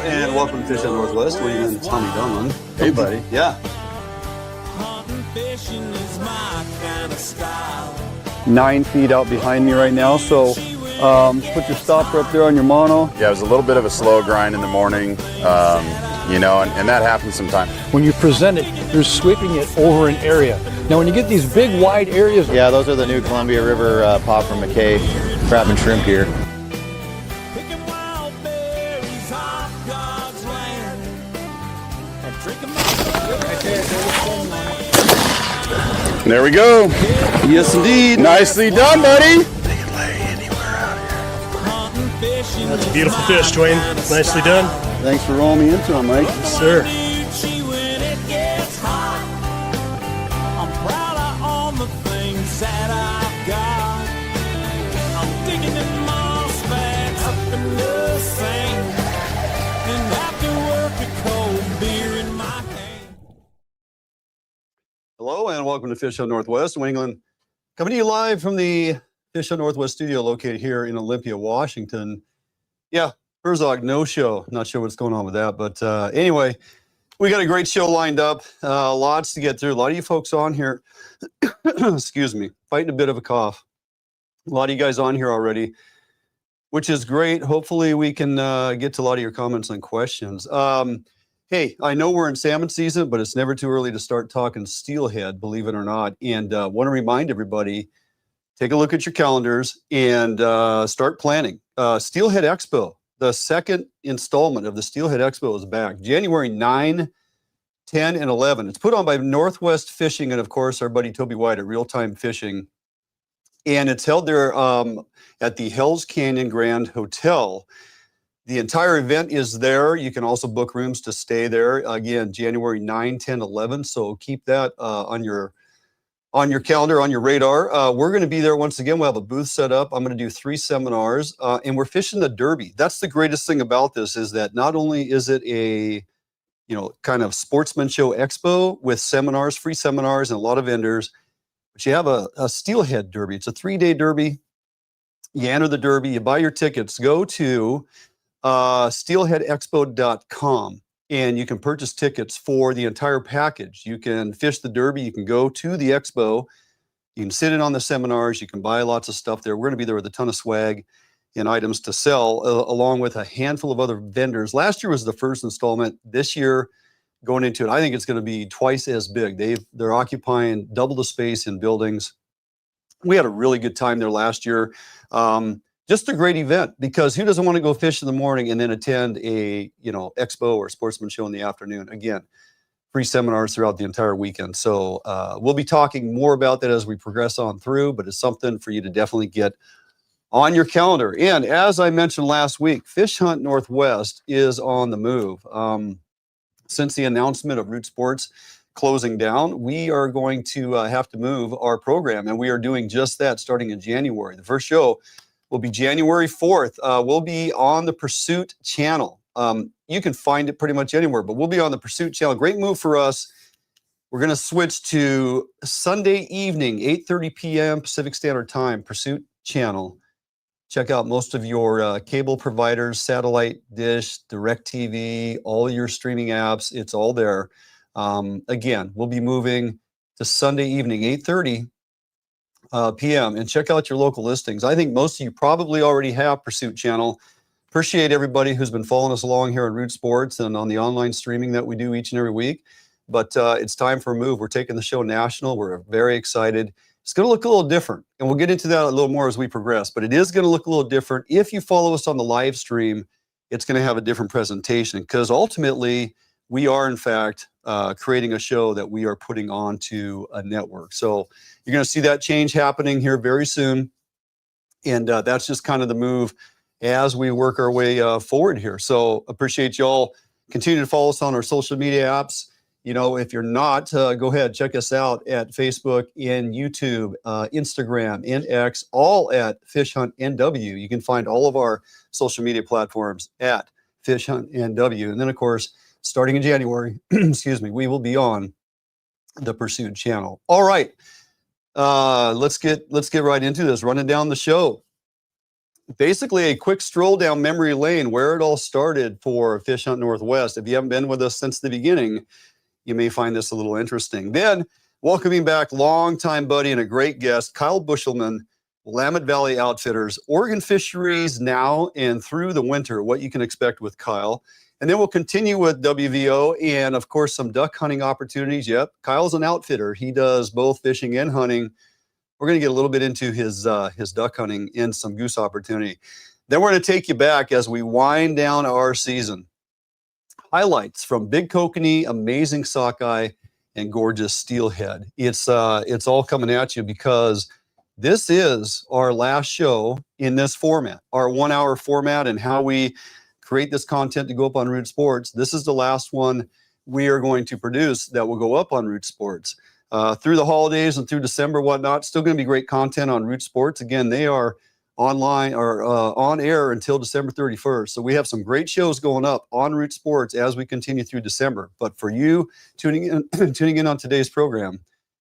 and welcome to Fish on Northwest. We're in Tommy Dunlin. Hey, buddy. Yeah. 9 feet out behind me right now, so put your stopper up there on your mono. Yeah, it was a little bit of a slow grind in the morning, you know, and that happens sometimes. When you present it, you're sweeping it over an area. Now, when you get these big, wide areas... Yeah, those are the new Columbia River pop from McKay crab and shrimp here. There we go. Yes, indeed. Nicely done, buddy. That's a beautiful fish, Duane. Nicely done. Thanks for rolling me into him, Mike. Yes, sir. Hello, and welcome to Fish on Northwest, New England. Coming to you live from the Fish on Northwest studio located here in Olympia, Washington. Yeah, Herzog, no show. Not sure what's going on with that, but anyway, we got a great show lined up. Lots to get through. A lot of you folks on here, excuse me, fighting a bit of a cough. A lot of you guys on here already, which is great. Hopefully we can get to a lot of your comments and questions. Hey, I know we're in salmon season, but it's never too early to start talking steelhead, believe it or not. And want to remind everybody, take a look at your calendars and start planning. Steelhead Expo, the second installment of the Steelhead Expo is back. January 9, 10, and 11. It's put on by Northwest Fishing and, of course, our buddy Toby White at Real Time Fishing. And it's held there at the Hells Canyon Grand Hotel. The entire event is there. You can also book rooms to stay there. Again, January 9, 10, 11. So keep that on your calendar, on your radar. We're going to be there once again. We'll have a booth set up. I'm going to do 3 seminars, and we're fishing the Derby. That's the greatest thing about this, is that not only is it a, kind of sportsman show expo with seminars, free seminars, and a lot of vendors, but you have a steelhead derby. It's a 3-day derby. You enter the derby, you buy your tickets, go to steelheadexpo.com, and you can purchase tickets for the entire package. You can fish the derby, you can go to the expo, you can sit in on the seminars, you can buy lots of stuff there. We're going to be there with a ton of swag and items to sell, along with a handful of other vendors. Last year was the first installment. This year, going into it, I think it's going to be twice as big. They're occupying double the space in buildings. We had a really good time there last year. Just a great event, because who doesn't want to go fish in the morning and then attend a, expo or sportsman show in the afternoon? Again, free seminars throughout the entire weekend. So we'll be talking more about that as we progress on through, but it's something for you to definitely get on your calendar. And as I mentioned last week, Fish Hunt Northwest is on the move. Since the announcement of Root Sports closing down, we are going to have to move our program, and we are doing just that starting in January. The first show will be January 4th. We'll be on the Pursuit channel. You can find it pretty much anywhere, but we'll be on the Pursuit channel. Great move for us. We're going to switch to Sunday evening, 8:30 p.m. Pacific Standard Time, Pursuit channel. Check out most of your cable providers, satellite, dish, DirecTV, all your streaming apps. It's all there. Again, we'll be moving to Sunday evening, 8:30 p.m. and check out your local listings. I think most of you probably already have Pursuit channel. Appreciate everybody who's been following us along here on Root Sports and on the online streaming that we do each and every week. But it's time for a move. We're taking the show national. We're very excited. It's going to look a little different, and we'll get into that a little more as we progress. But it is going to look a little different. If you follow us on the live stream, it's going to have a different presentation, because ultimately we are, in fact, creating a show that we are putting onto a network. So you're going to see that change happening here very soon. And that's just kind of the move as we work our way forward here. So appreciate y'all. Continue to follow us on our social media apps. If you're not, go ahead, check us out at Facebook and YouTube, Instagram, and X, all at Fish Hunt NW. You can find all of our social media platforms at Fish Hunt NW. And then, of course, starting in January, excuse me, we will be on the Pursuit channel. All right, let's get right into this. Running down the show. basically a quick stroll down memory lane where it all started for Fish Hunt Northwest. If you haven't been with us since the beginning, you may find this a little interesting. Then, welcoming back longtime buddy and a great guest, Kyle Buschelman, Willamette Valley Outfitters, Oregon fisheries now and through the winter, what you can expect with Kyle. And then we'll continue with WVO and, of course, some duck hunting opportunities. Yep, Kyle's an outfitter. He does both fishing and hunting. We're going to get a little bit into his duck hunting and some goose opportunity. Then we're going to take you back as we wind down our season. Highlights from Big Kokanee, amazing Sockeye, and gorgeous Steelhead. It's all coming at you because this is our last show in this format, our 1 hour format, and how we create this content to go up on Root Sports. This is the last one we are going to produce that will go up on Root Sports. Through the holidays and through December, whatnot, still going to be great content on Root Sports. Again, they are online or on air until December 31st. So we have some great shows going up on Root Sports as we continue through December. But for you tuning in on today's program,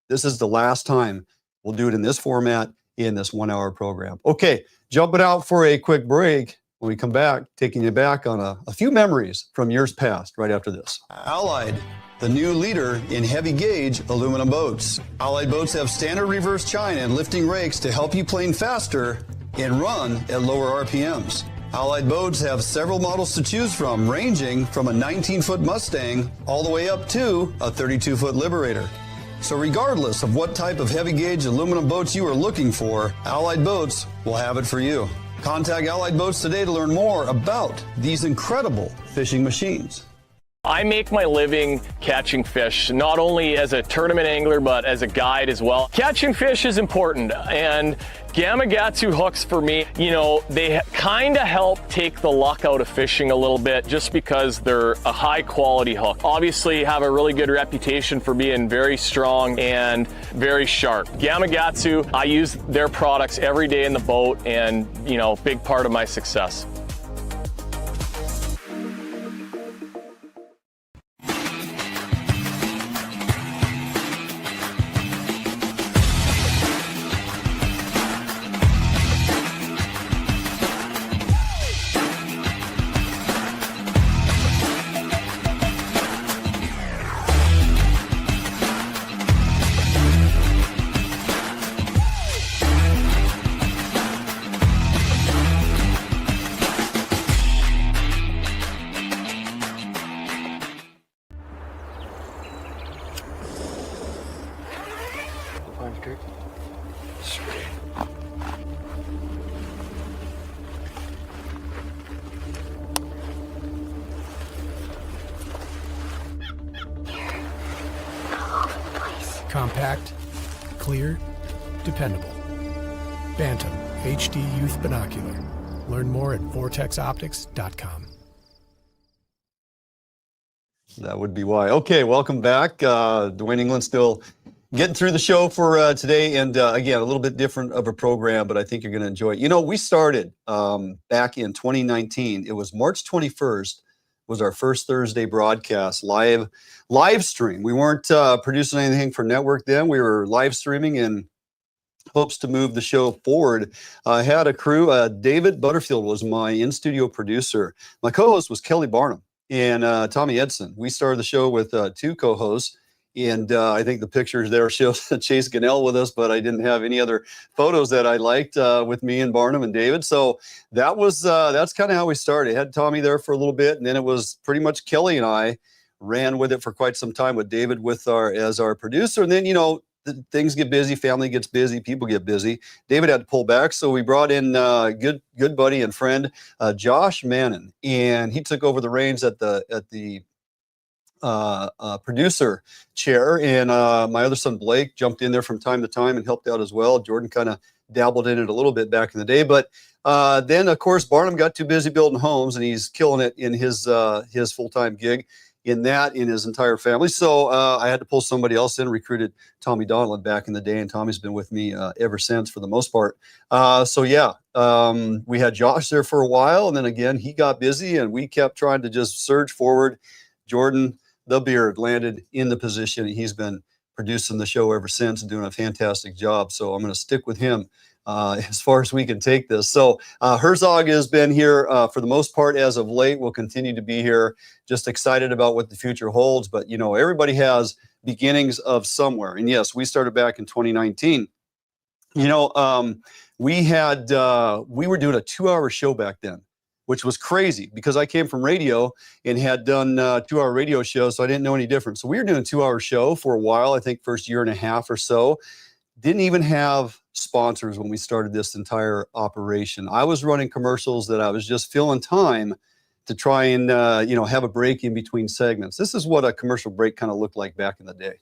this is the last time we'll do it in this format in this 1 hour program. Okay, jumping out for a quick break. When we come back, taking you back on a few memories from years past right after this. Allied, the new leader in heavy gauge aluminum boats. Allied boats have standard reverse chine and lifting rakes to help you plane faster and run at lower RPMs. Allied boats have several models to choose from, ranging from a 19-foot Mustang all the way up to a 32-foot Liberator. So regardless of what type of heavy gauge aluminum boats you are looking for, Allied Boats will have it for you. Contact Allied Boats today to learn more about these incredible fishing machines. I make my living catching fish, not only as a tournament angler, but as a guide as well. Catching fish is important, and Gamakatsu hooks for me, you know, they kind of help take the luck out of fishing a little bit just because they're a high quality hook. Obviously have a really good reputation for being very strong and very sharp. Gamakatsu, I use their products every day in the boat and, you know, big part of my success. Compact, clear, dependable. Bantam HD Youth Binocular. Learn more at vortexoptics.com. That would be why. Okay, welcome back. Duane England still getting through the show for today. And again, a little bit different of a program, but I think you're going to enjoy it. You know, we started back in 2019. It was March 21st was our first Thursday broadcast, live stream. We weren't producing anything for network then. We were live streaming in hopes to move the show forward. I had a crew. David Butterfield was my in-studio producer. My co-host was Kelly Barnum and Tommy Edson. We started the show with two co-hosts. And I think the pictures there show Chase Gunnell with us, but I didn't have any other photos that I liked with me and Barnum and David. So that was that's kind of how we started. Had Tommy there for a little bit, and then it was pretty much Kelly and I ran with it for quite some time with David as our producer. And then, you know, things get busy, family gets busy, people get busy. David had to pull back, so we brought in good buddy and friend Josh Mannon, and he took over the reins at the producer chair, and my other son Blake jumped in there from time to time and helped out as well. Jordan kind of dabbled in it a little bit back in the day, but then of course Barnum got too busy building homes, and he's killing it in his full-time gig in his entire family. So I had to pull somebody else in, recruited Tommy Donlan back in the day, and Tommy's been with me ever since for the most part. We had Josh there for a while, and then again he got busy, and we kept trying to just surge forward. Jordan the Beard landed in the position. He's been producing the show ever since and doing a fantastic job. So I'm going to stick with him as far as we can take this. So Herzog has been here for the most part as of late. Will continue to be here. Just excited about what the future holds. But, you know, everybody has beginnings of somewhere. And yes, we started back in 2019. You know, we were doing a 2-hour show back then, which was crazy because I came from radio and had done 2-hour radio shows, so I didn't know any different. So we were doing a 2-hour show for a while, I think first year and a half or so. Didn't even have sponsors when we started this entire operation. I was running commercials that I was just filling time to try and, you know, have a break in between segments. This is what a commercial break kind of looked like back in the day.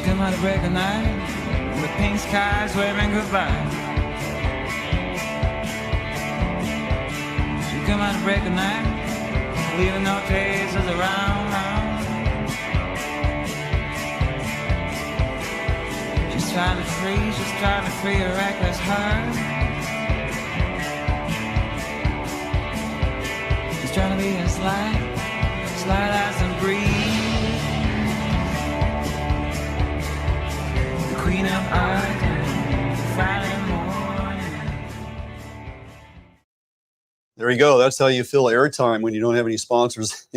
Come out to break a night, the pink skies waving goodbye. She come out to break a night, leaving no traces around. She's trying to free a reckless heart. She's trying to be as light as a breeze. Queen of Art, Friday morning. There you go. That's how you fill airtime when you don't have any sponsors,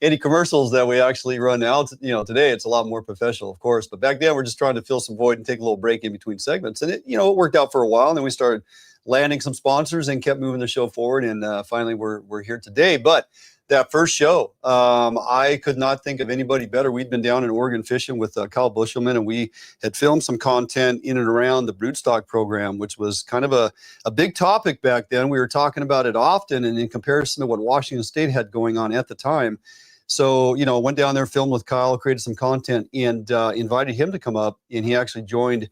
any commercials that we actually run now. You know, today it's a lot more professional, of course, but back then we're just trying to fill some void and take a little break in between segments. And it, you know, it worked out for a while. And then we started landing some sponsors and kept moving the show forward. And finally, we're here today. But that first show, I could not think of anybody better. We'd been down in Oregon fishing with Kyle Buschelman, and we had filmed some content in and around the broodstock program, which was kind of a big topic back then. We were talking about it often, and in comparison to what Washington State had going on at the time. So, you know, went down there, filmed with Kyle, created some content, and invited him to come up, and he actually joined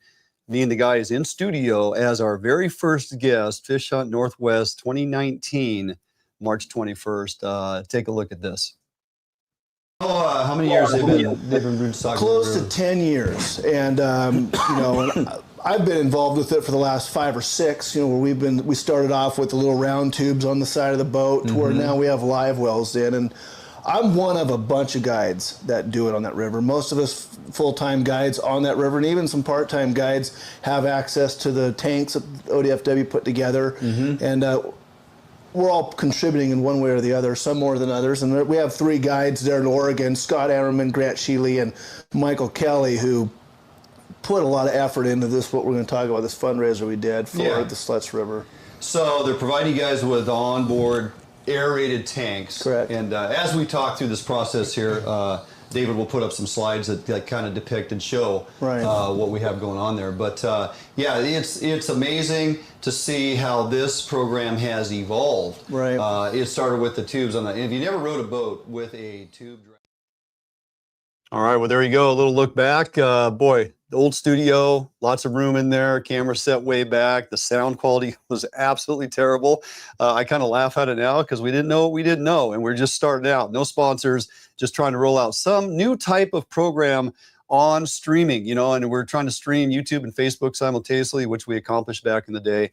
me and the guys in studio as our very first guest, Fish Hunt Northwest 2019. March 21st. Take a look at this. Oh, how many years they've been broodstock? Close to 10 years, and you know, I've been involved with it for the last 5 or 6. You know, where we started off with the little round tubes on the side of the boat, to where now we have live wells in, and I'm one of a bunch of guides that do it on that river. Most of us full-time guides on that river, and even some part-time guides have access to the tanks that ODFW put together, and we're all contributing in one way or the other, some more than others. And we have 3 guides there in Oregon, Scott Ammerman, Grant Sheely, and Michael Kelly, who put a lot of effort into this, what we're going to talk about, this fundraiser we did for the Sluts River. So they're providing you guys with onboard aerated tanks. Correct. And as we talk through this process here, David will put up some slides that kind of depict and show what we have going on there. But yeah, it's amazing to see how this program has evolved. Right. It started with the tubes on the. If you never rode a boat with a tube. All right, well there you go. A little look back. Boy, the old studio, lots of room in there. Camera set way back. The sound quality was absolutely terrible. I kind of laugh at it now because we didn't know what we didn't know, and we're just starting out. No sponsors, just trying to roll out some new type of program on streaming, you know, and we're trying to stream YouTube and Facebook simultaneously, which we accomplished back in the day.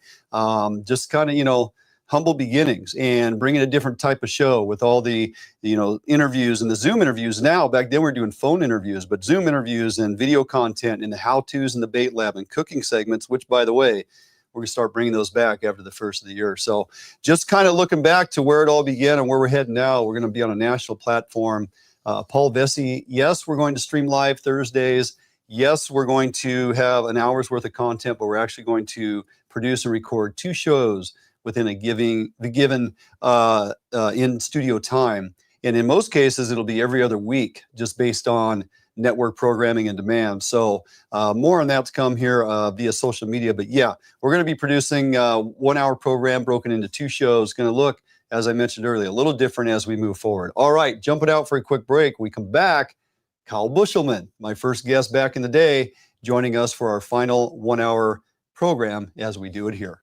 Just kind of, you know, humble beginnings and bringing a different type of show with all the, you know, interviews and the Zoom interviews. Now, back then we were doing phone interviews, but Zoom interviews and video content and the how-tos and the bait lab and cooking segments, which, by the way, we're going to start bringing those back after the first of the year. So just kind of looking back to where it all began and where we're heading now, we're going to be on a national platform. Paul Vesey, yes, we're going to stream live Thursdays. Yes, we're going to have an hour's worth of content, but we're actually going to produce and record 2 shows within the given in studio time. And in most cases, it'll be every other week, just based on network programming and demand. So more on that to come here via social media. But yeah, we're going to be producing a 1-hour program broken into 2 shows. Going to look, as I mentioned earlier, a little different as we move forward. All right, jumping out for a quick break. We come back. Kyle Buschelman, my first guest back in the day, joining us for our final 1-hour program as we do it here.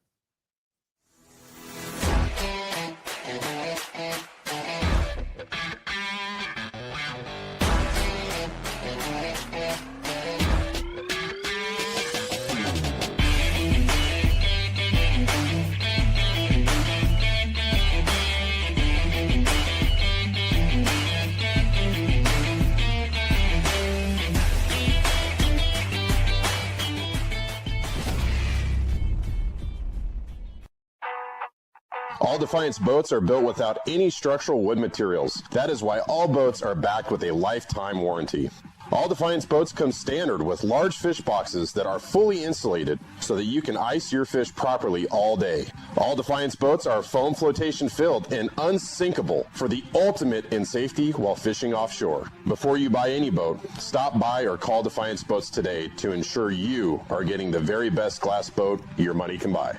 All Defiance boats are built without any structural wood materials. That is why all boats are backed with a lifetime warranty. All Defiance boats come standard with large fish boxes that are fully insulated so that you can ice your fish properly all day. All Defiance boats are foam flotation filled and unsinkable for the ultimate in safety while fishing offshore. Before you buy any boat, stop by or call Defiance Boats today to ensure you are getting the very best glass boat your money can buy.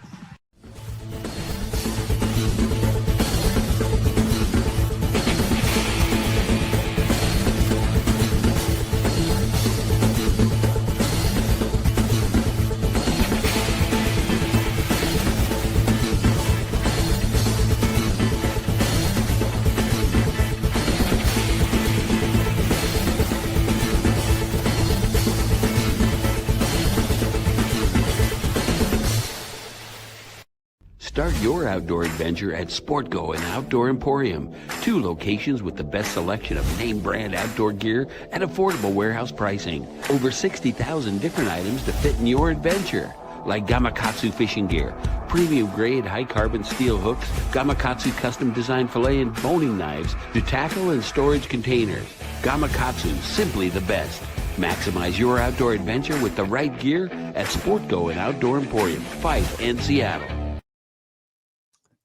Start your outdoor adventure at Sportgo and Outdoor Emporium, 2 locations with the best selection of name brand outdoor gear at affordable warehouse pricing. Over 60,000 different items to fit in your adventure, like Gamakatsu fishing gear, premium grade high carbon steel hooks, Gamakatsu custom designed fillet and boning knives to tackle and storage containers. Gamakatsu, simply the best. Maximize your outdoor adventure with the right gear at Sportgo and Outdoor Emporium, Fife and Seattle.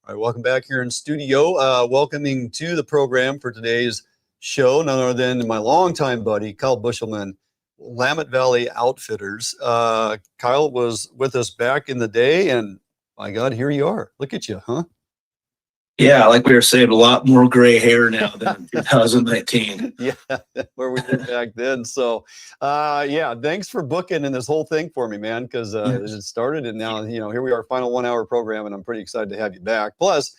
All right, welcome back here in studio. Welcoming to the program for today's show, none other than my longtime buddy, Kyle Buschelman, Willamette Valley Outfitters. Kyle was with us back in the day, and my God, here you are. Look at you, huh? Yeah, like we were saying, a lot more gray hair now than 2019. Yeah, where we were back then. So, yeah, thanks for booking in this whole thing for me, man, because it started, and now, here we are, final 1 hour program, and I'm pretty excited to have you back. Plus,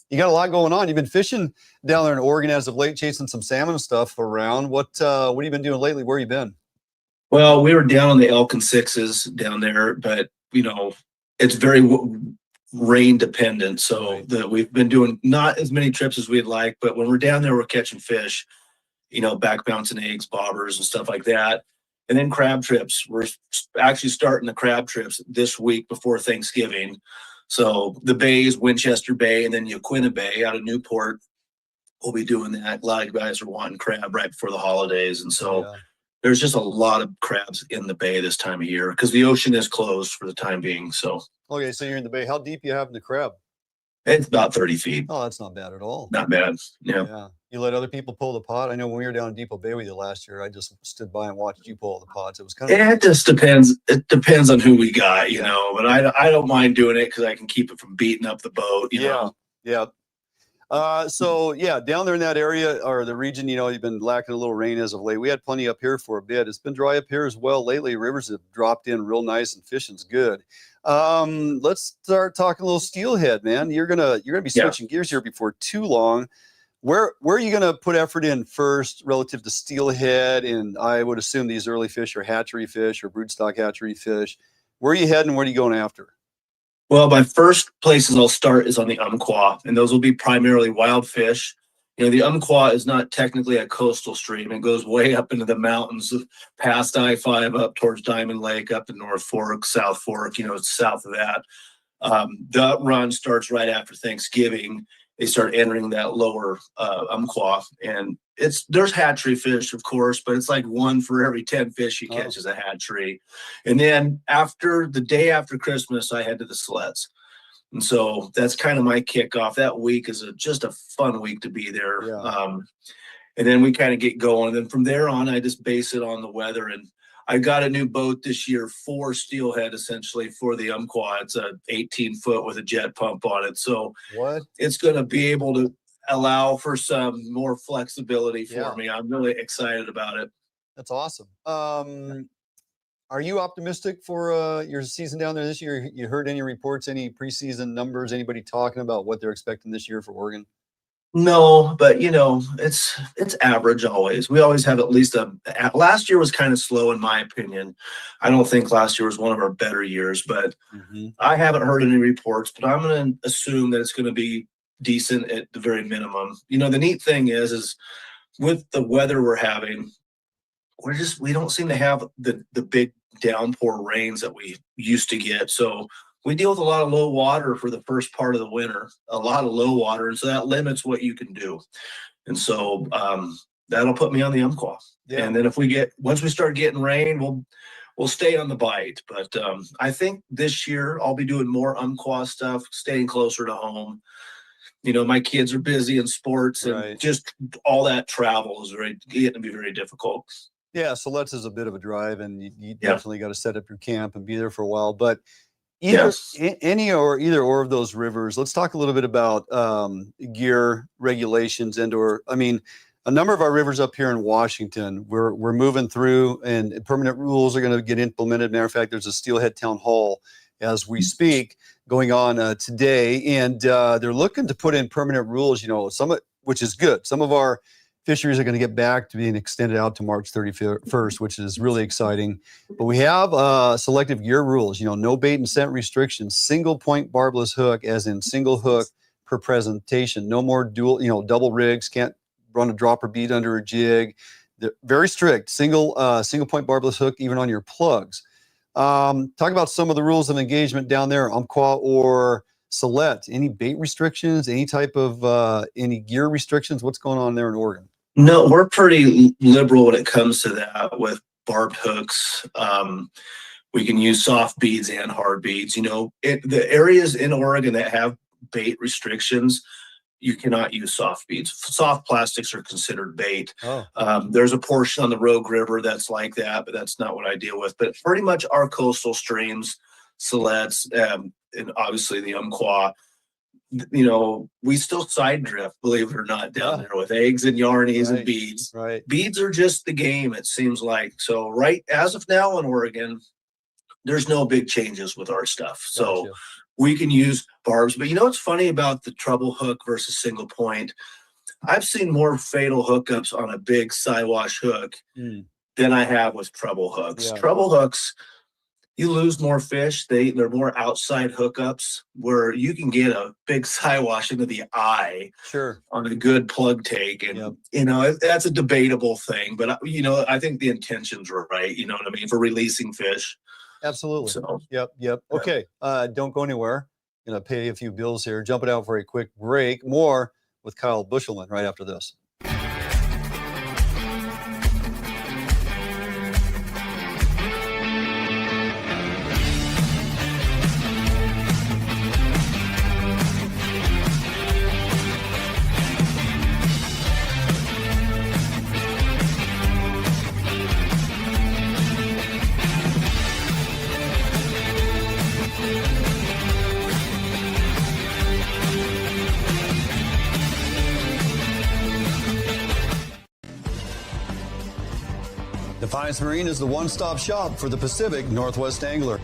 you got a lot going on. You've been fishing down there in Oregon as of late, chasing some salmon stuff around. What have you been doing lately? Where you been? Well, we were down on the elk and sixes down there, but, it's very rain dependent. So we've been doing not as many trips as we'd like, but when we're down there, we're catching fish, back bouncing eggs, bobbers and stuff like that. And then crab trips. We're actually starting the crab trips this week before Thanksgiving. So the bays, Winchester Bay, and then Yaquina Bay out of Newport, we'll be doing that. A lot of guys are wanting crab right before the holidays. And so there's just a lot of crabs in the bay this time of year because the ocean is closed for the time being. So okay, so you're in the bay. How deep you have in the crab? It's about 30 feet. Oh, that's not bad at all. Not bad. Yeah. You let other people pull the pot. I know when we were down in Depot Bay with you last year, I just stood by and watched you pull the pots. It was kind of. It just depends. It depends on who we got, but I don't mind doing it because I can keep it from beating up the boat. You know? Yeah. So down there in that area or the region, you've been lacking a little rain as of late. We had plenty up here for a bit. It's been dry up here as well lately. Rivers have dropped in real nice and fishing's good. Let's start talking a little steelhead, man. You're gonna be switching gears here before too long. Where are you gonna put effort in first relative to steelhead? And I would assume these early fish are hatchery fish or broodstock hatchery fish. Where are you heading? Where are you going after? Well, my first places I'll start is on the Umpqua, and those will be primarily wild fish. The Umpqua is not technically a coastal stream. It goes way up into the mountains past I-5 up towards Diamond Lake, up to North Fork, South Fork, it's south of that. The run starts right after Thanksgiving. They start entering that lower Umpqua, and there's hatchery fish, of course, but it's like 1 for every 10 fish you catch is a hatchery. And then the day after Christmas, I head to the sleds. And so that's kind of my kickoff. That week is just a fun week to be there. Yeah. And then we kind of get going. And then from there on, I just base it on the weather. And I got a new boat this year for steelhead, essentially, for the Umpqua. It's a 18-foot with a jet pump on it. So it's going to be able to allow for some more flexibility for me. I'm really excited about it. That's awesome. Are you optimistic for your season down there this year? You heard any reports, any preseason numbers, anybody talking about what they're expecting this year for Oregon? No, but it's average always. We always have at least last year was kind of slow in my opinion. I don't think last year was one of our better years, but I haven't heard any reports, but I'm going to assume that it's going to be decent at the very minimum. The neat thing is with the weather we're having, we don't seem to have the big downpour rains that we used to get. So we deal with a lot of low water for the first part of the winter, a lot of low water. And so that limits what you can do. And so that'll put me on the Umpqua. Yeah. And then once we start getting rain, we'll stay on the bite. But I think this year I'll be doing more Umpqua stuff, staying closer to home. You know, my kids are busy in sports, and just all that travel is getting to be very difficult. Yeah, Silet's is a bit of a drive, and you definitely got to set up your camp and be there for a while. But either of those rivers, let's talk a little bit about gear regulations I mean, a number of our rivers up here in Washington, we're moving through, and permanent rules are going to get implemented. Matter of fact, there's a Steelhead town hall as we speak going on today, and they're looking to put in permanent rules, which is good. Some of our fisheries are going to get back to being extended out to March 31st, which is really exciting. But we have selective gear rules, no bait and scent restrictions, single point barbless hook, as in single hook per presentation, no more double rigs, can't run a dropper bead under a jig. They're very strict, single point barbless hook, even on your plugs. Talk about some of the rules of engagement down there, Umpqua or Silet. Any bait restrictions, any type of any gear restrictions? What's going on there in Oregon? No, we're pretty liberal when it comes to that with barbed hooks. We can use soft beads and hard beads. The areas in Oregon that have bait restrictions, you cannot use soft beads. Soft plastics are considered bait. There's a portion on the Rogue River that's like that, but that's not what I deal with. But pretty much our coastal streams, Silets, and obviously the Umpqua, we still side drift, believe it or not, down there with eggs and yarnies and beads. Beads are just the game, it seems like. So as of now in Oregon, there's no big changes with our stuff. So we can use barbs. But what's funny about the treble hook versus single point? I've seen more fatal hookups on a big Siwash hook than I have with treble hooks. Yeah. Treble hooks, you lose more fish. They're more outside hookups where you can get a big Siwash into the eye on a good plug take. And, that's a debatable thing. But, I think the intentions were right. You know what I mean? For releasing fish. Absolutely. So, Yep. Okay. Don't go anywhere. Going to pay a few bills here. Jumping out for a quick break. More with Kyle Buschelman right after this. Defiance Marine is the one-stop shop for the Pacific Northwest angler.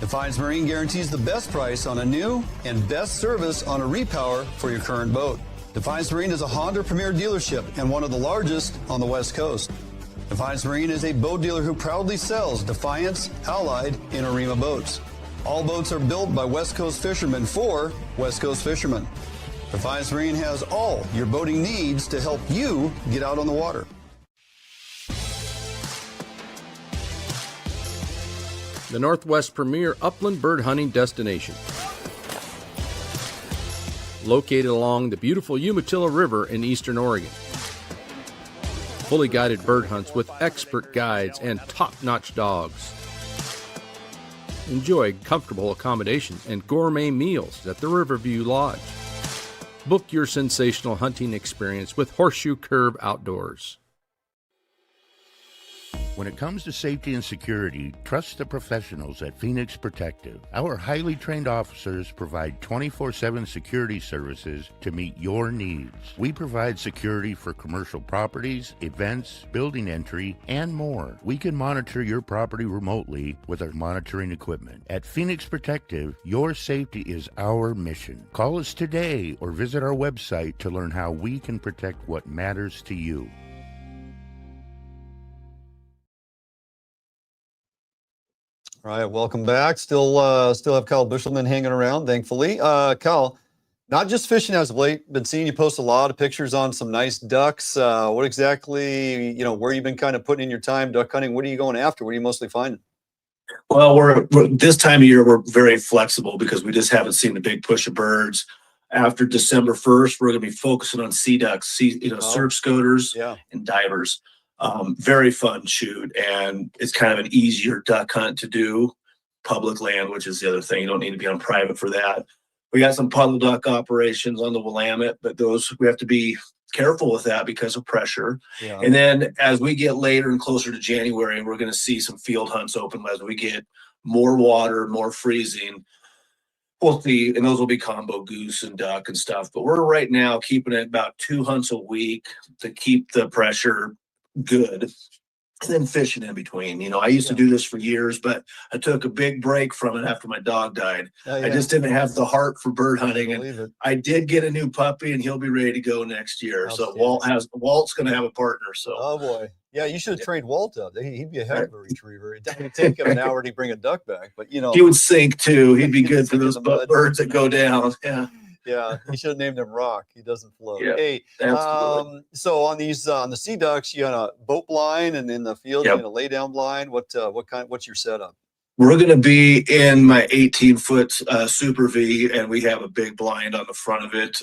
Defiance Marine guarantees the best price on a new and best service on a repower for your current boat. Defiance Marine is a Honda Premier dealership and one of the largest on the West Coast. Defiance Marine is a boat dealer who proudly sells Defiance, Allied, and Arima boats. All boats are built by West Coast fishermen for West Coast fishermen. Defiance Marine has all your boating needs to help you get out on the water. The Northwest premier upland bird hunting destination. Located along the beautiful Umatilla River in eastern Oregon. Fully guided bird hunts with expert guides and top-notch dogs. Enjoy comfortable accommodations and gourmet meals at the Riverview Lodge. Book your sensational hunting experience with Horseshoe Curve Outdoors. When it comes to safety and security, trust the professionals at Phoenix Protective. Our highly trained officers provide 24/7 security services to meet your needs. We provide security for commercial properties, events, building entry, and more. We can monitor your property remotely with our monitoring equipment. At Phoenix Protective, your safety is our mission. Call us today or visit our website to learn how we can protect what matters to you. All right, welcome back. Still have Kyle Buschelman hanging around, thankfully. Kyle, not just fishing as of late. Been seeing you post a lot of pictures on some nice ducks. What exactly, where you've been kind of putting in your time duck hunting? What are you going after? What are you mostly finding? Well, we're this time of year, we're very flexible because we just haven't seen the big push of birds. After December 1st, we're going to be focusing on sea ducks, surf scoters and divers. Very fun shoot, and it's kind of an easier duck hunt to do. Public land, which is the other thing. You don't need to be on private for that. We got some puddle duck operations on the Willamette, but those we have to be careful with that because of pressure. Yeah. And then as we get later and closer to January, we're going to see some field hunts open as we get more water, more freezing. We'll see, and those will be combo goose and duck and stuff. But we're right now keeping it about 2 hunts a week to keep the pressure good. And then fishing in between. You know, I used to do this for years, but I took a big break from it after my dog died. I just didn't have the heart for bird hunting. And I did get a new puppy, and he'll be ready to go next year. So Walt's going to have a partner. So oh boy, yeah, you should have trained Walt up. He'd be a heck of a retriever. It would take him an hour to bring a duck back, but you know he would sink too. He'd be good for those birds that go down. Yeah. Yeah, he should have named him Rock. He doesn't float. Yeah, hey, so on these on the sea ducks, you got a boat blind, and in the field, you got a lay down blind. What's your setup? We're going to be in my 18-foot Super V, and we have a big blind on the front of it.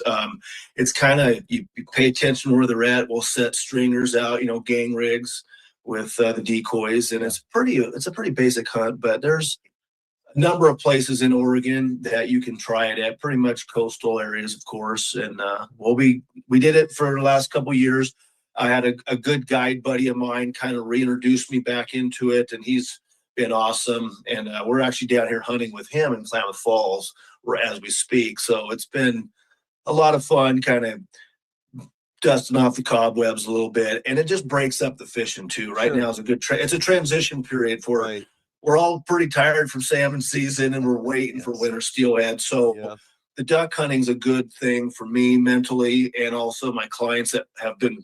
It's kind of you pay attention where they're at. We'll set stringers out, gang rigs with the decoys, and it's a pretty basic hunt, but there's number of places in Oregon that you can try it at, pretty much coastal areas, of course. And we did it for the last couple of years. I had a good guide buddy of mine kind of reintroduced me back into it, and he's been awesome. And we're actually down here hunting with him in Klamath Falls as we speak. So it's been a lot of fun, kind of dusting off the cobwebs a little bit, and it just breaks up the fishing too. Right now is a good it's a transition period for we're all pretty tired from salmon season, and we're waiting for winter steelhead. So the duck hunting's a good thing for me mentally, and also my clients that have been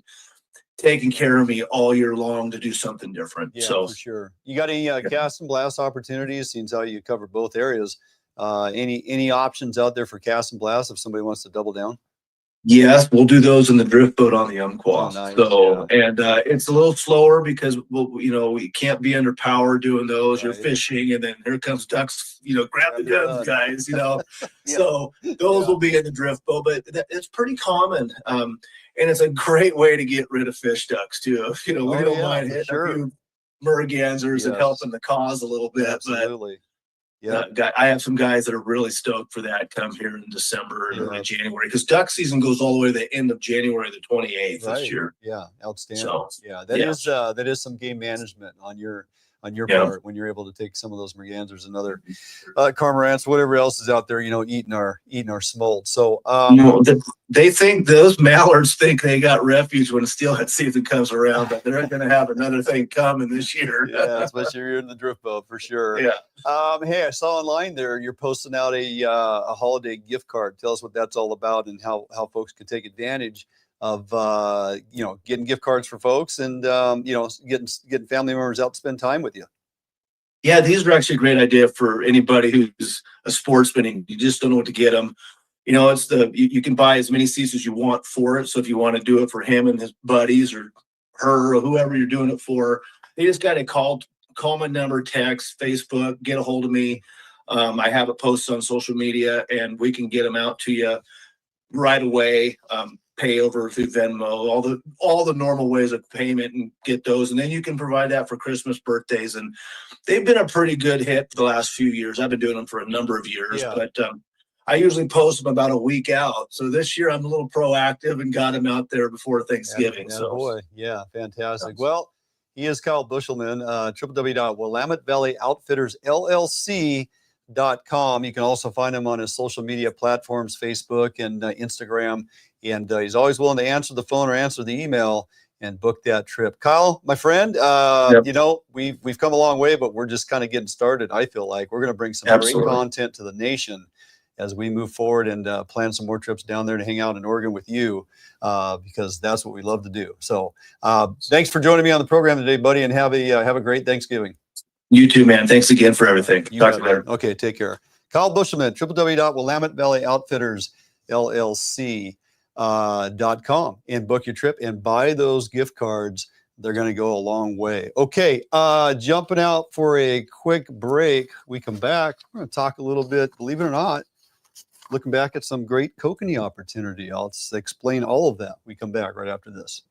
taking care of me all year long to do something different. Yeah, for sure. You got any cast and blast opportunities? Seems how you cover both areas. Any options out there for cast and blast if somebody wants to double down? Yes, we'll do those in the drift boat on the Umpqua. Oh, nice. So, and it's a little slower because we can't be under power doing those. You're fishing, and then here comes ducks. Grab the guns, guys. So those will be in the drift boat, but it's pretty common, and it's a great way to get rid of fish ducks too. We don't mind hitting a few mergansers and helping the cause a little bit. Absolutely. I have some guys that are really stoked for that come here in December and early January, because duck season goes all the way to the end of January the 28th this year. Yeah, outstanding. So, that is some game management on your part when you're able to take some of those mergansers and other cormorants, whatever else is out there, eating our smolt. So they think those mallards think they got refuge when steelhead season comes around, but they're going to have another thing coming this year. Yeah, especially if you're in the drift boat for sure. Yeah. Hey, I saw online there you're posting out a holiday gift card. Tell us what that's all about and how folks can take advantage of getting gift cards for folks and getting family members out to spend time with you. Yeah, these are actually a great idea for anybody who's a sportsman and you just don't know what to get them. It's you can buy as many seats as you want for it. So if you want to do it for him and his buddies or her or whoever you're doing it for, they just got to call my number, text, Facebook, get a hold of me. I have it posted on social media, and we can get them out to you right away. Pay over through Venmo, all the normal ways of payment, and get those. And then you can provide that for Christmas, birthdays. And they've been a pretty good hit for the last few years. I've been doing them for a number of years, but I usually post them about a week out. So this year I'm a little proactive and got them out there before Thanksgiving. Yeah, fantastic. Well, he is Kyle Buschelman, www.WillametteValleyOutfittersLLC.com. You can also find him on his social media platforms, Facebook and Instagram. And he's always willing to answer the phone or answer the email and book that trip. Kyle, my friend, we've come a long way, but we're just kind of getting started. I feel like we're going to bring some great content to the nation as we move forward and plan some more trips down there to hang out in Oregon with you, because that's what we love to do. So thanks for joining me on the program today, buddy, and have a great Thanksgiving. You too, man. Thanks again for everything. Talk to you later. Okay, take care. Kyle Buschelman, www.WillametteValleyOutfittersLLC.com, and book your trip and buy those gift cards they're going to go a long way. Okay, jumping out for a quick break. We come back, we're going to talk a little bit, believe it or not, looking back at some great kokanee opportunity. I'll explain all of that. We come back right after this.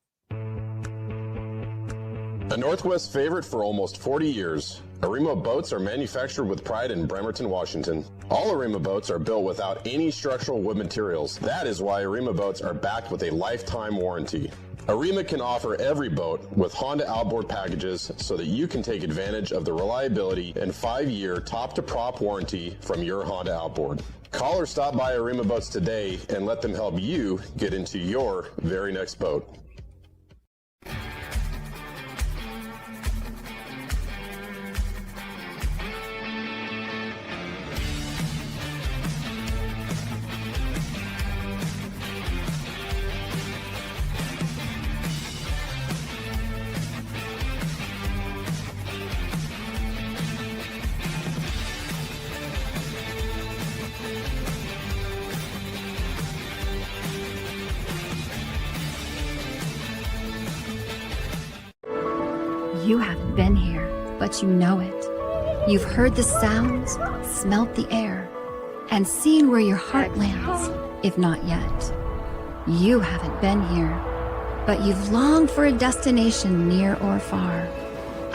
A Northwest favorite for almost 40 years, Arima boats are manufactured with pride in Bremerton, Washington. All Arima boats are built without any structural wood materials. That is why Arima boats are backed with a lifetime warranty. Arima can offer every boat with Honda outboard packages so that you can take advantage of the reliability and 5-year top-to-prop warranty from your Honda outboard. Call or stop by Arima Boats today and let them help you get into your very next boat. You haven't been here, but you know it. You've heard the sounds, smelt the air, and seen where your heart lands, if not yet. You haven't been here, but you've longed for a destination near or far.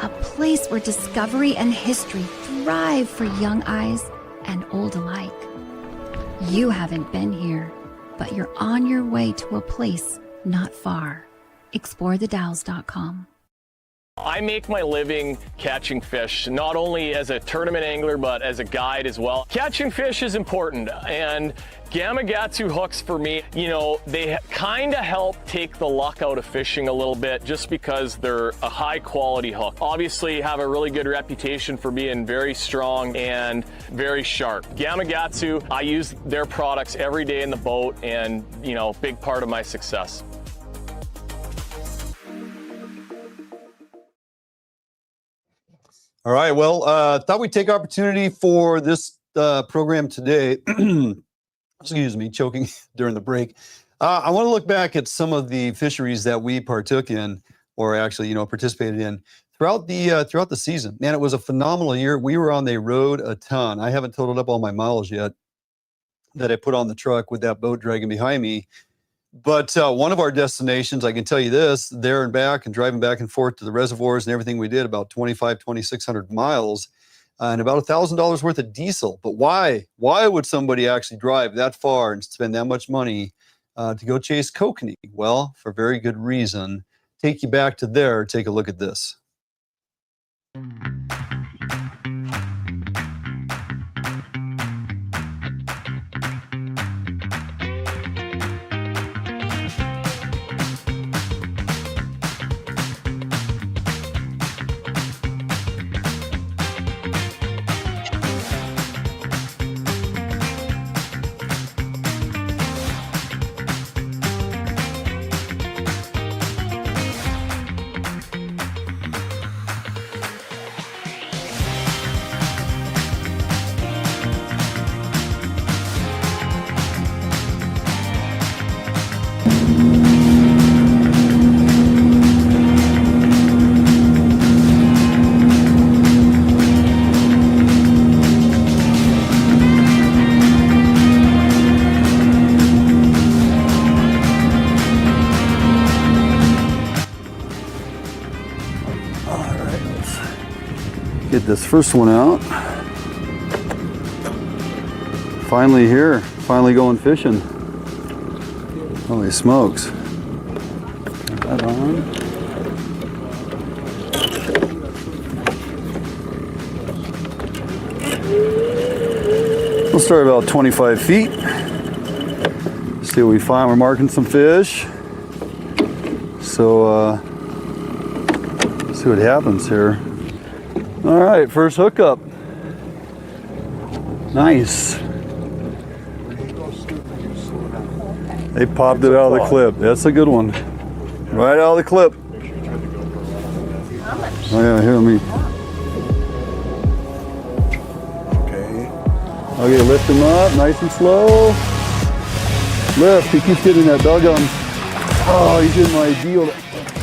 A place where discovery and history thrive for young eyes and old alike. You haven't been here, but you're on your way to a place not far. ExploreTheDalles.com. I make my living catching fish, not only as a tournament angler, but as a guide as well. Catching fish is important, and Gamakatsu hooks for me, you know, they kind of help take the luck out of fishing a little bit just because they're a high quality hook. Obviously have a really good reputation for being very strong and very sharp. Gamakatsu, I use their products every day in the boat and, you know, big part of my success. All right. Well, thought we'd take opportunity for this program today. Excuse me, choking during the break. I want to look back at some of the fisheries that we partook in, or actually, you know, participated in throughout the season. Man, it was a phenomenal year. We were on the road a ton. I haven't totaled up all my miles yet that I put on the truck with that boat dragging behind me. But one of our destinations, I can tell you this, there and back and driving back and forth to the reservoirs and everything we did, about 2,600 miles and about $1,000 worth of diesel. But why? Why would somebody actually drive that far and spend that much money to go chase kokanee? Well, for very good reason. Take you back to there. Take a look at this. Get this first one out. Finally here, finally going fishing. Holy smokes. Got that on. We'll start about 25 feet. See what we find. We're marking some fish. So let's see what happens here. All right, first hookup. Nice. They popped it out of the clip. That's a good one. Right out of the clip. Oh yeah, here, let me. Okay, lift him up, nice and slow. Lift, he keeps getting that doggone Oh, he's in my deal.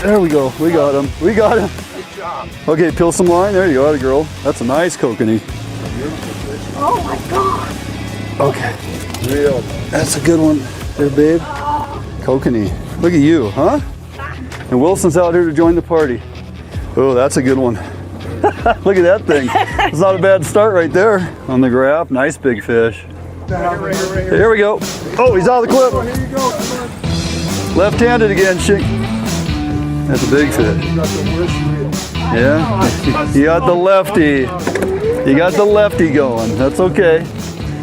There we go. We got him. We got him. Good job. Okay, peel some line. There you go, atta girl. That's a nice kokanee. Oh my God. Okay. Real. That's a good one there, babe. Kokanee. Look at you, huh? And Wilson's out here to join the party. Oh, that's a good one. Look at that thing. It's not a bad start right there on the graph. Nice big fish. Here we go. Oh, he's out of the clip. Here you go. Left-handed again, Shink. That's a big fish. Yeah, you got the lefty. You got the lefty going. That's okay.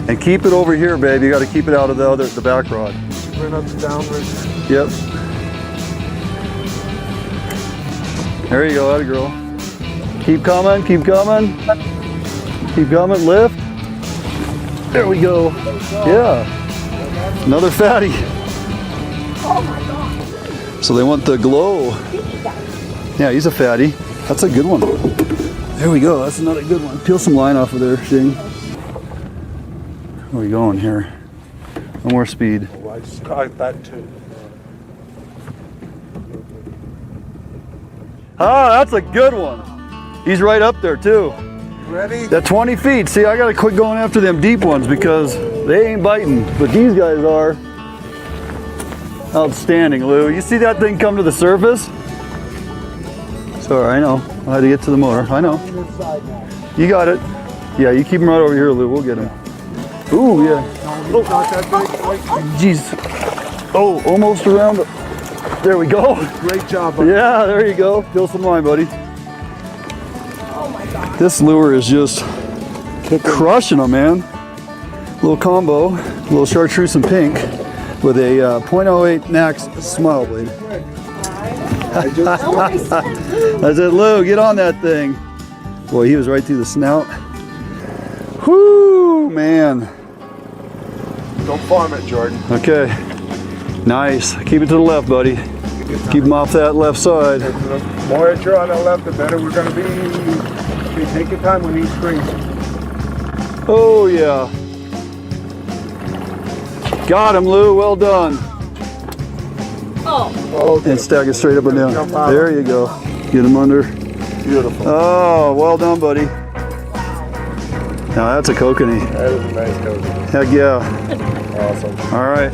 And keep it over here, babe. You got to keep it out of the back rod. Right up and down right Yep. There you go, atta girl. Keep coming, keep coming. Keep coming, lift. There we go. Yeah. Another fatty. Oh my God. So they want the glow. Yeah, he's a fatty. That's a good one. There we go. That's another good one. Peel some line off of there, Shing. Where are we going here? No more speed. Oh, I just caught that too. Ah, that's a good one. He's right up there too. Ready? At 20 feet. See, I gotta quit going after them deep ones because they ain't biting, but these guys are. Outstanding, Lou. You see that thing come to the surface? Sorry, I know. I had to get to the motor. I know. You got it. Yeah, you keep him right over here, Lou. We'll get him. Ooh, yeah. Oh, not that big. Jeez. Oh, almost around. There we go. Great job, buddy. Yeah, there you go. Peel some line, buddy. Oh my God. This lure is just crushing them, man. Little combo, little chartreuse and pink with a .08 Max smile blade. I said, Lou, get on that thing. Boy, he was right through the snout. Whoo, man. Don't farm it, Jordan. Okay. Nice. Keep it to the left, buddy. Keep him off that left side. The more you're on the left, the better we're going to be. Okay, take your time when he springs. Oh, yeah. Got him, Lou. Well done. Oh. Okay. And stack it straight up and down. There you go. Get him under. Beautiful. Oh, well done, buddy. Now that's a kokanee. That is a nice kokanee. Heck yeah. Awesome. All right.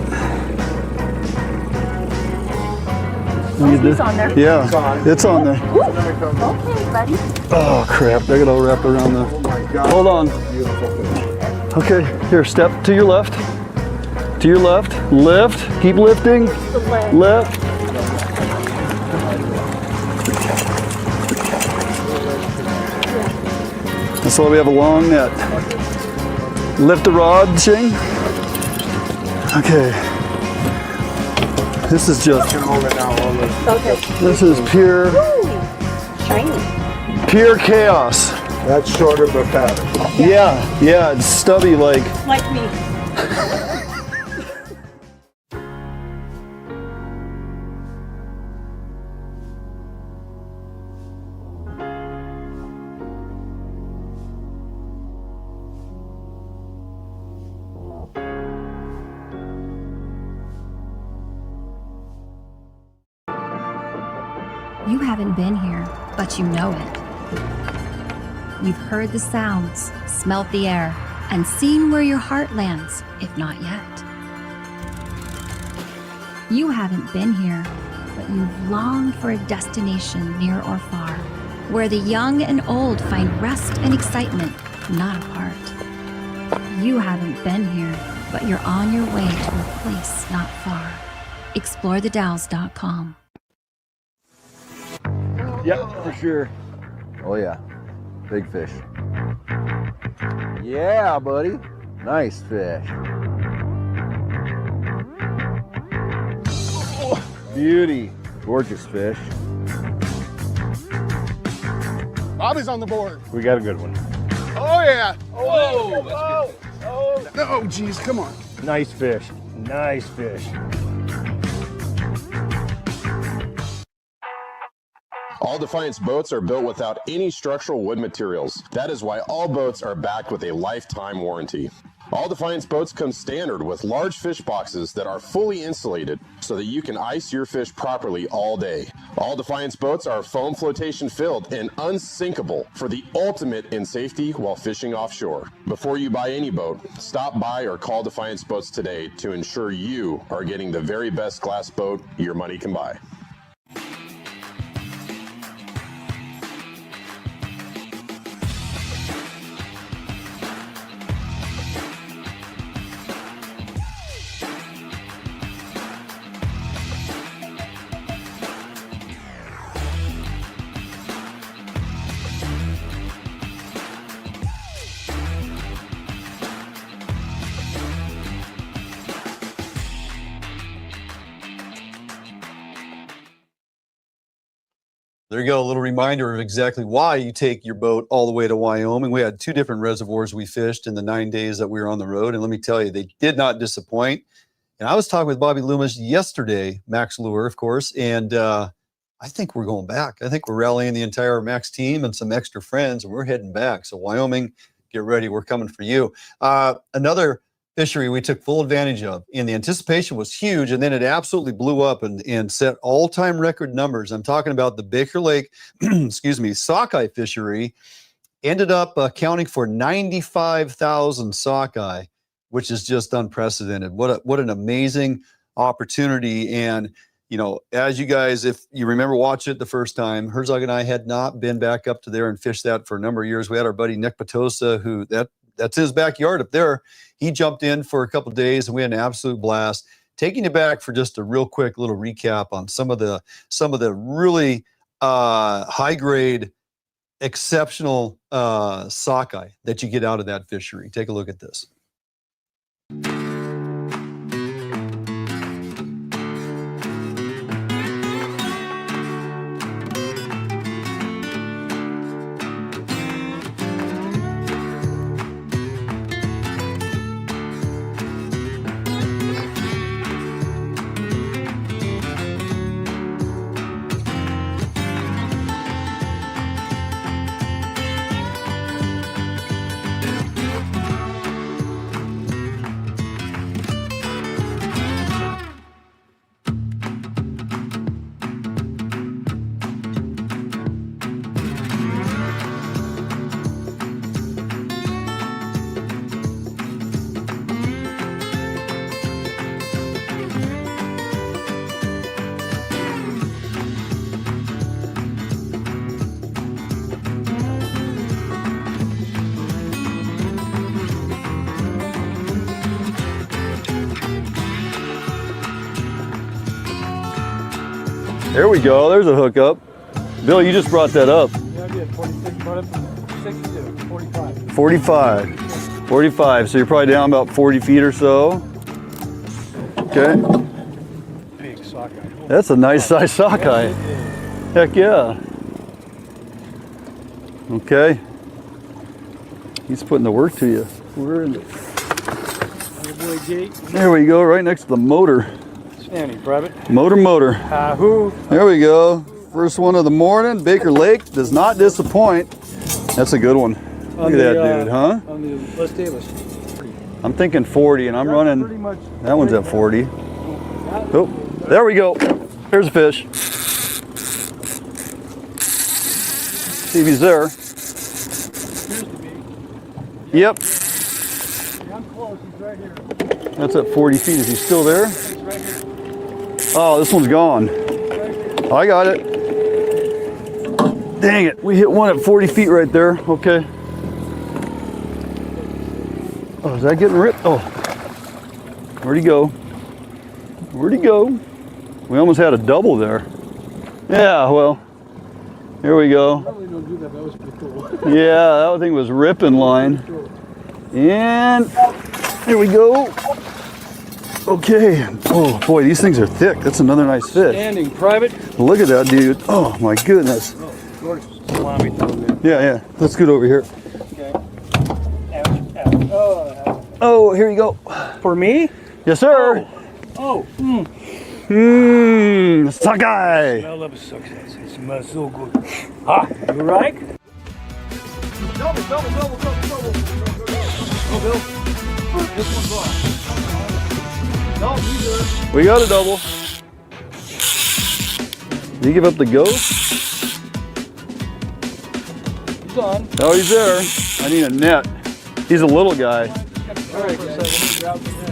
It's on there. Yeah, it's on there. Ooh. Okay, buddy. Oh crap! I gotta wrap around the. Oh my God. Hold on. Beautiful fish. Okay, here. Step to your left. To your left. Lift. Keep lifting. Left. That's why we have a long net. Lift the rod, Shing. Okay. This is just. Okay. This is pure. Ooh, shiny. Pure chaos. That's shorter but fatter. Yeah, it's stubby like. Like me. You haven't been here, but you know it. You've heard the sounds, smelt the air, and seen where your heart lands, if not yet. You haven't been here, but you've longed for a destination near or far, where the young and old find rest and excitement, not apart. You haven't been here, but you're on your way to a place not far. ExploreTheDalles.com. Yep, for sure. Oh yeah, big fish. Yeah, buddy. Nice fish. Oh, beauty. Gorgeous fish. Bobby's on the board. We got a good one. Oh yeah. Oh. No, geez, come on. Nice fish. Nice fish. All Defiance boats are built without any structural wood materials. That is why all boats are backed with a lifetime warranty. All Defiance boats come standard with large fish boxes that are fully insulated so that you can ice your fish properly all day. All Defiance boats are foam flotation filled and unsinkable for the ultimate in safety while fishing offshore. Before you buy any boat, stop by or call Defiance Boats today to ensure you are getting the very best glass boat your money can buy. There you go, a little reminder of exactly why you take your boat all the way to Wyoming. We had 2 different reservoirs we fished in the 9 days that we were on the road, and let me tell you, they did not disappoint. And I was talking with Bobby Loomis yesterday, Max Lure, of course, and I think we're going back. I think we're rallying the entire Max team and some extra friends, and we're heading back. So Wyoming, get ready, we're coming for you. Another fishery we took full advantage of, and the anticipation was huge, and then it absolutely blew up and set all-time record numbers. I'm talking about the Baker Lake, excuse me, Sockeye fishery. Ended up accounting for 95,000 sockeye, which is just unprecedented. What an amazing opportunity. And you know, as you guys, if you remember watching it the first time, Herzog and I had not been back up to there and fished that for a number of years. We had our buddy Nick Patosa, who that's his backyard up there. He jumped in for a couple of days and we had an absolute blast. Taking you back for just a real quick little recap on some of the really high grade, exceptional sockeye that you get out of that fishery. Take a look at this. There we go. There's a hookup. Bill, you just brought that up. Yeah, I did. 46, brought up from 6 to 45. 45. So you're probably down about 40 feet or so. Okay. Big sockeye. That's a nice size sockeye. Heck yeah. Okay. He's putting the work to you. We're in the... There we go, right next to the motor. Standing, private. Motor. Ahoo. There we go. First one of the morning. Baker Lake does not disappoint. That's a good one. Look at that dude, huh? On the West Davis. I'm thinking 40, and I'm running. That one's at 40. Oh, there we go. There's a fish. See if he's there. Yep. I'm close. He's right here. That's at 40 feet. Is he still there? Oh, this one's gone. I got it. Dang it. We hit one at 40 feet right there. Okay. Oh, is that getting ripped? Oh. Where'd he go? Where'd he go? We almost had a double there. Yeah, well, here we go. Probably don't do that. That was pretty cool. Yeah, that thing was ripping line. And here we go. Okay. Oh boy, these things are thick. That's another nice fish. Standing, private. Look at that dude. Oh my goodness. Yeah. Let's get over here. Okay. Ouch. Oh, here you go. For me? Yes, sir. Oh. Sockeye. I love a success. It smells so good. Ah, you right? Double. Go, Bill. This one's off. No, neither. We got a double. Did he give up the ghost? He's on. Oh, he's there. I need a net. He's a little guy. All right,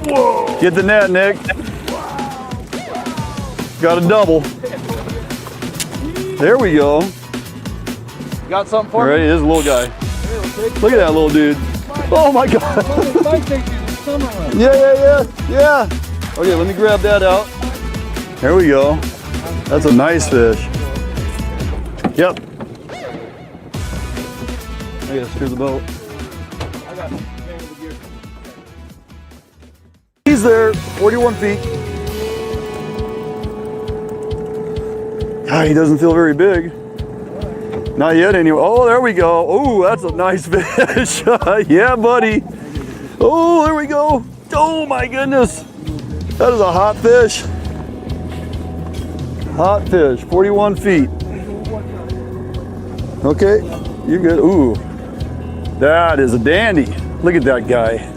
Whoa! Get the net, Nick. Got a double. There we go. Got something for All right, me? it is a little guy. Look at that little dude. Oh my God. Yeah. Okay, let me grab that out. There we go. That's a nice fish. Yep. I gotta screw the boat. He's there, 41 feet. Ah, he doesn't feel very big. Not yet anyway. Oh, there we go. Oh, that's a nice fish. Yeah, buddy. Oh, there we go. Oh my goodness. That is a hot fish. Hot fish, 41 feet. Okay, you're good. Ooh, that is a dandy. Look at that guy.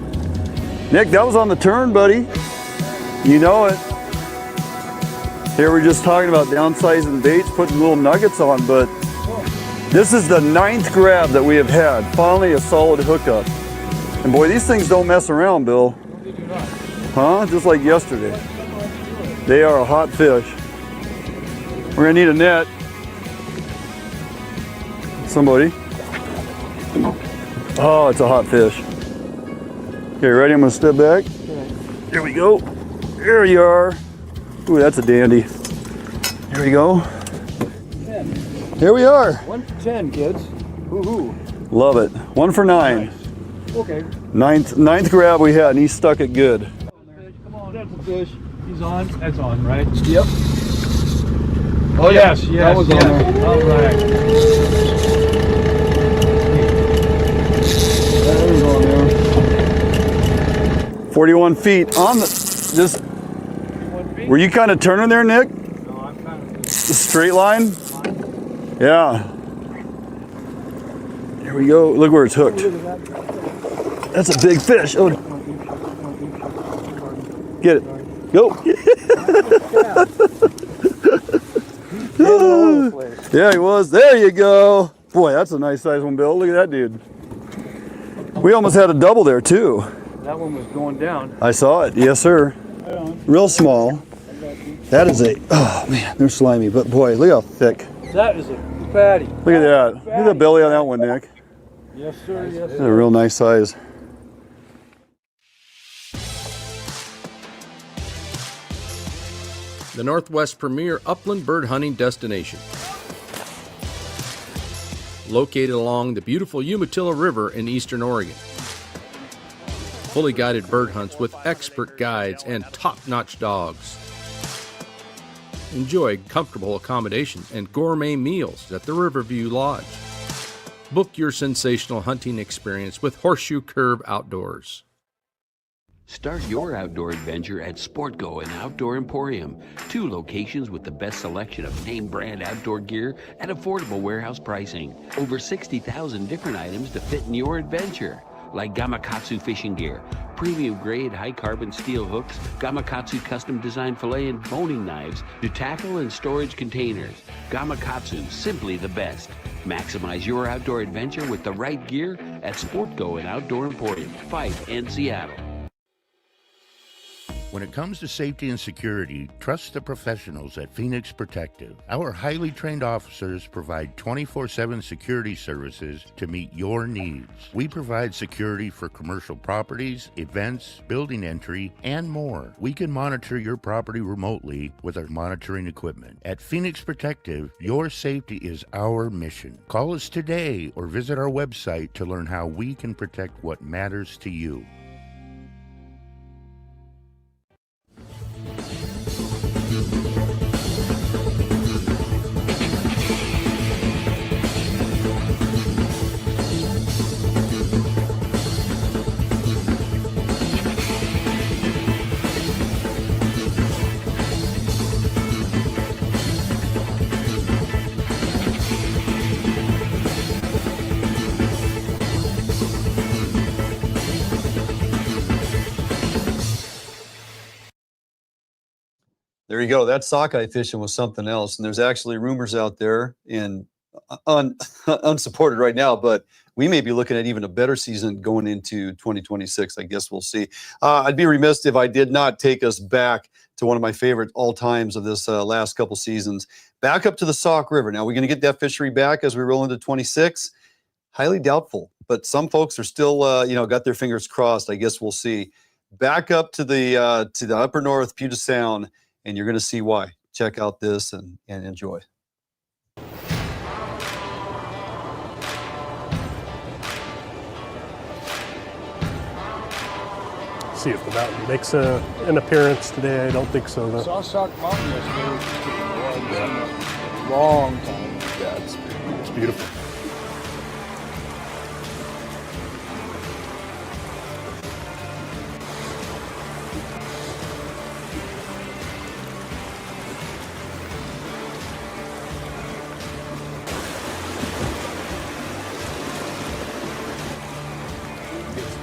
Nick, that was on the turn, buddy. You know it. Here we're just talking about downsizing baits, putting little nuggets on, but this is the 9th grab that we have had. Finally a solid hookup. And boy, these things don't mess around, Bill. Huh? Just like yesterday. They are a hot fish. We're gonna need a net. Somebody. Oh, it's a hot fish. Okay, ready? I'm gonna step back. There we go. There you are. Ooh, that's a dandy. Here we go. Here we are. 1 for 10, kids. Woohoo. Love it. 1 for 9. Nice. Okay. Ninth grab we had, and he stuck it good. Come on, that's a fish. He's on. That's on, right? Yep. Oh yes, that was on there. All right. That was on there. 41 feet on the. Just. Were you kind of turning there, Nick? No, I'm kind of. Straight line? Yeah. Here we go. Look where it's hooked. That's a big fish. Oh. Get it. Go. Yeah, he was. There you go. Boy, that's a nice size one, Bill. Look at that dude. We almost had a double there, too. That one was going down. I saw it. Yes, sir. Right on. Real small. That is a, oh man, they're slimy. But boy, look how thick. That is a fatty. Look at that. Look at the belly on that one, Nick. Yes, sir. Yes, That's a real nice size. The Northwest premier upland bird hunting destination. Located along the beautiful Umatilla River in eastern Oregon. Fully guided bird hunts with expert guides and top-notch dogs. Enjoy comfortable accommodations and gourmet meals at the Riverview Lodge. Book your sensational hunting experience with Horseshoe Curve Outdoors. Start your outdoor adventure at SportGo and Outdoor Emporium, 2 locations with the best selection of name brand outdoor gear at affordable warehouse pricing. Over 60,000 different items to fit in your adventure, like Gamakatsu fishing gear, premium grade high carbon steel hooks, Gamakatsu custom designed fillet and boning knives, to tackle and storage containers. Gamakatsu, simply the best. Maximize your outdoor adventure with the right gear at SportGo and Outdoor Emporium, Fife and Seattle. When it comes to safety and security, trust the professionals at Phoenix Protective. Our highly trained officers provide 24/7 security services to meet your needs. We provide security for commercial properties, events, building entry, and more. We can monitor your property remotely with our monitoring equipment. At Phoenix Protective, your safety is our mission. Call us today or visit our website to learn how we can protect what matters to you. There you go. That sockeye fishing was something else. And there's actually rumors out there, and unsupported right now, but we may be looking at even a better season going into 2026. I guess we'll see. I'd be remiss if I did not take us back to one of my favorite all times of this last couple seasons. Back up to the Sauk River. Now, we're going to get that fishery back as we roll into 26. Highly doubtful, but some folks are still, got their fingers crossed. I guess we'll see. Back up to the upper north Puget Sound, and you're going to see why. Check out this and enjoy. See if the mountain makes an appearance today. I don't think so, though. I saw Sauk Mountain yesterday. Long time. Yeah, it's beautiful.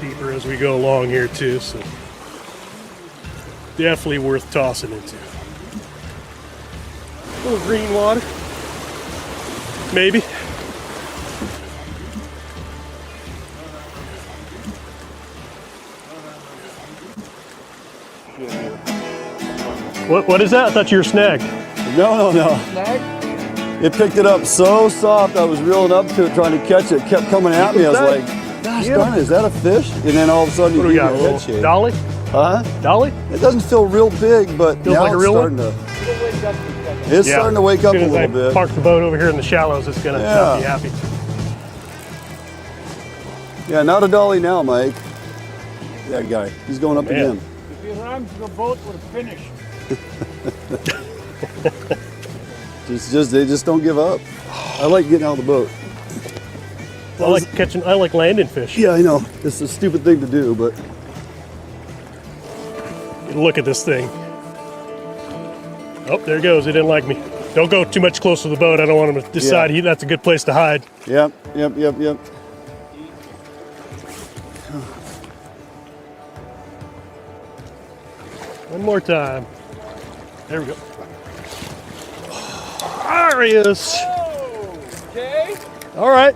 Deeper as we go along here too, so definitely worth tossing into. A little green water, maybe. What is that? I thought you were snagged. No. Snag? It picked it up so soft. I was reeling up to it, trying to catch it. It kept coming at me. I was like, gosh darn it, is that a fish? And then all of a sudden, what do we got? A little shake. dolly? Huh? Dolly? It doesn't feel real big, but Feels now like a it's real starting one? It's starting to wake up a As soon as little bit. Park the boat over here in the shallows. It's gonna not be happy. Yeah, not a dolly now, Mike. That guy, he's going up again. If he runs, the boat would finish. They just don't give up. I like getting out of the boat. I like landing fish. Yeah, I know. It's a stupid thing to do, but look at this thing. Oh, there it goes. He didn't like me. Don't go too much close to the boat. I don't want him to decide that's a good place to hide. Yep. One more time. There we go. There he is. Okay. All right.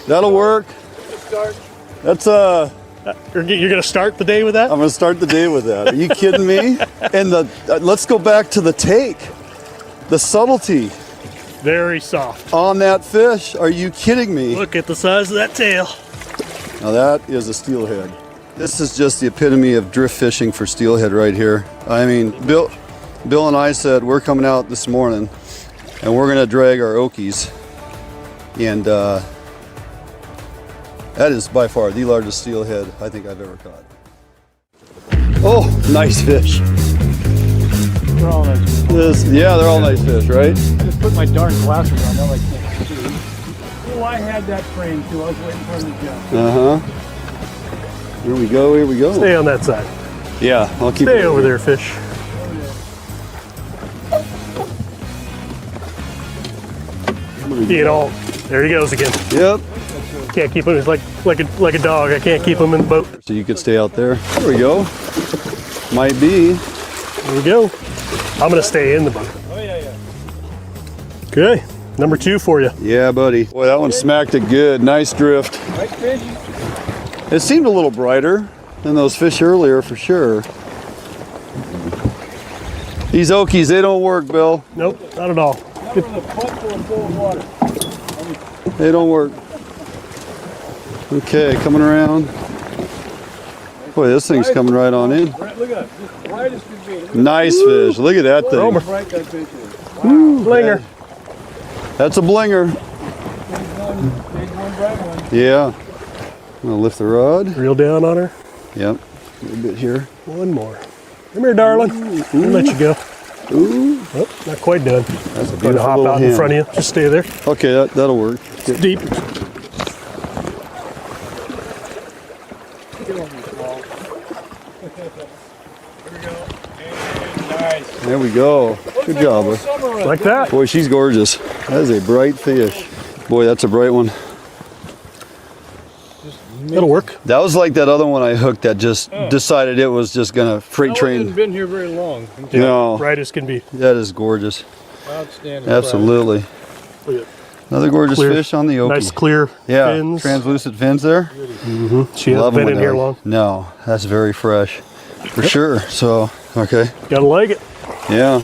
That'll work. Start. That's You're gonna start the day with that? I'm gonna start the day with that. Are you kidding me? And let's go back to the take. The subtlety. Very soft. On that fish. Are you kidding me? Look at the size of that tail. Now that is a steelhead. This is just the epitome of drift fishing for steelhead right here. I mean, Bill and I said we're coming out this morning and we're gonna drag our okies, and that is by far the largest steelhead I think I've ever caught. Oh, nice fish. They're all nice fish. They're all nice fish, right? Just put my darn glasses on, now I can't see. Oh, I had that frame too. I was waiting for him to jump. Here we go. Stay on that side. Yeah, I'll keep Stay over there, fish. There he goes again. Yep. Can't keep him. He's like a dog. I can't keep him in the boat. So you could stay out there. There we go. Might be. There we go. I'm gonna stay in the boat. Oh yeah. Okay, number 2 for you. Yeah, buddy. Boy, that one smacked it good. Nice drift. Nice fish. It seemed a little brighter than those fish earlier, for sure. These okies, they don't work, Bill. Nope, not at all. They don't work. Okay, coming around. Boy, this thing's coming right on in. Look at that. Just bright as could be. Nice fish. Look at that thing. Homer. Bright that fish is. Wow. Blinger. That's a blinger. Big one, bright one. Yeah. I'm gonna lift the rod. Reel down on her. Yep. A little bit here. One more. Come here, darling. I'll let you go. Ooh. Oh, not quite done. That's a Going to beautiful hop little out hand. in front of you. Just stay there. Okay, that'll work. It's deep. There we go. Good job. Like that? Boy, she's gorgeous. That is a bright fish. Boy, that's a bright one. That'll work. That was like that other one I hooked that just decided it was just gonna freight That one train. hasn't been here very long. No. Bright as can be. That is gorgeous. Outstanding. Absolutely. Look at Another gorgeous Clear. fish on the Okie. nice clear fins. Translucent fins there. She hasn't Love 'em been when in here they're- long. No, that's very fresh. For sure. So, okay. Gotta like it. Yeah.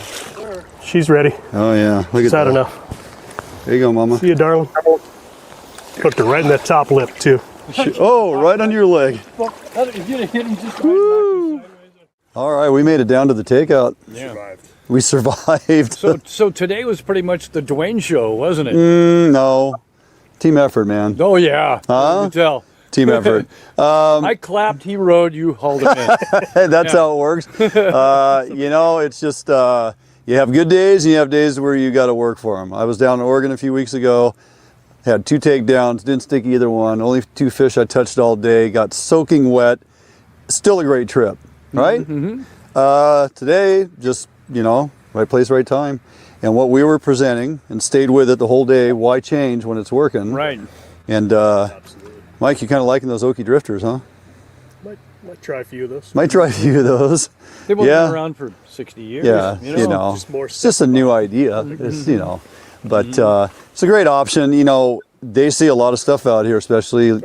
She's ready. Oh, yeah. Look at Is that that. enough? There you go, Mama. See you, darling. Hooked her right in that top lip, too. Oh, right on your leg. Well, if you'd have hit him just right. All right, we made it down to the takeout. Yeah. We survived. So today was pretty much the Duane show, wasn't it? No. Team effort, man. Oh yeah. Huh? You can tell. Team effort. I clapped, he rode, you hauled him in. That's how it works. You know, it's just you have good days and you have days where you got to work for them. I was down in Oregon a few weeks ago, had 2 takedowns, didn't stick either one. Only 2 fish I touched all day, got soaking wet. Still a great trip, right? Today, just, you know, right place, right time. And what we were presenting and stayed with it the whole day, why change when it's working? Right. And Mike, you kind of liking those Okie drifters, huh? Might try a few of those. Might try a few of those. They've been around for 60 years. Yeah, you know, it's just a new idea. It's, you know, but it's a great option. You know, they see a lot of stuff out here, especially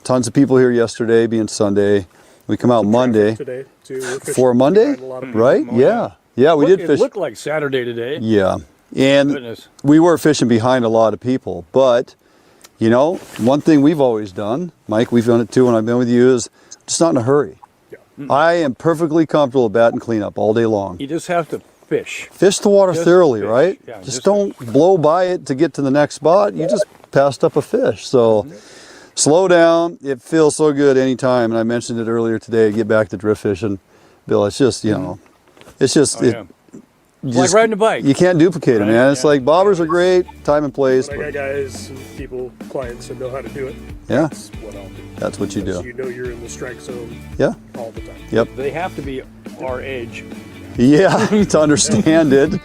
tons of people here yesterday, being Sunday. We come out Monday. Today, too. For Monday, right? Yeah. Yeah, we did It fish. looked like Saturday today. Yeah. And Goodness. we were fishing behind a lot of people. But, you know, one thing we've always done, Mike, we've done it too when I've been with you, is just not in a hurry. I am perfectly comfortable at bat and cleanup all day long. You just have to fish. Fish the water Just thoroughly, fish. right? Yeah, just don't blow by it to get to the next spot. You just passed up a fish. So slow down. It feels so good anytime. And I mentioned it earlier today, get back to drift fishing. Bill, it's just, you know, it's just, It's like riding a bike. You can't duplicate it, man. It's like bobbers are great, time and place. When I got guys, and people, clients that know how to do it. Yeah. That's what I'll do. That's what you Because do. You know you're in the strike zone. Yeah. All the time. Yep. They have to be our age. Yeah, to understand it.